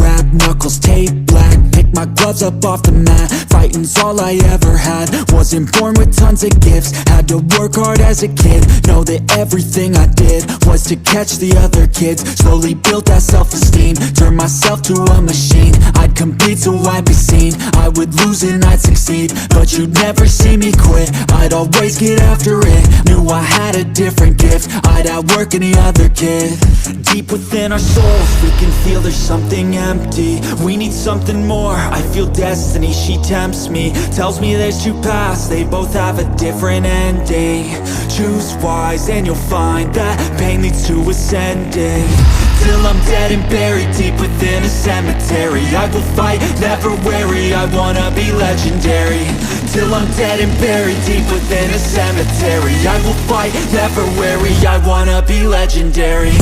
rap, knuckles taped black. Pick my gloves up off the mat. Fighting's all I ever had. Wasn't born with tons of gifts, had to work hard as a kid. Know that everything I did was to catch the other kids. Slowly built that self-esteem, turned myself to a machine. I'd compete so I'd be seen, I would lose and I'd succeed, but you'd never see me quit. I'd always get after it, knew I had a different gift. I'd outwork any other kid. Deep within our souls, we can feel there's something empty. We need something more, I feel destiny, she tempts me. Tells me there's two paths, they both have a different ending. Choose wise and you'll find that pain leads to ascending. Till I'm dead and buried deep within a cemetery, I will fight, never weary, I wanna be legendary. Till I'm dead and buried deep within a cemetery, I will fight, never weary, I wanna be legendary.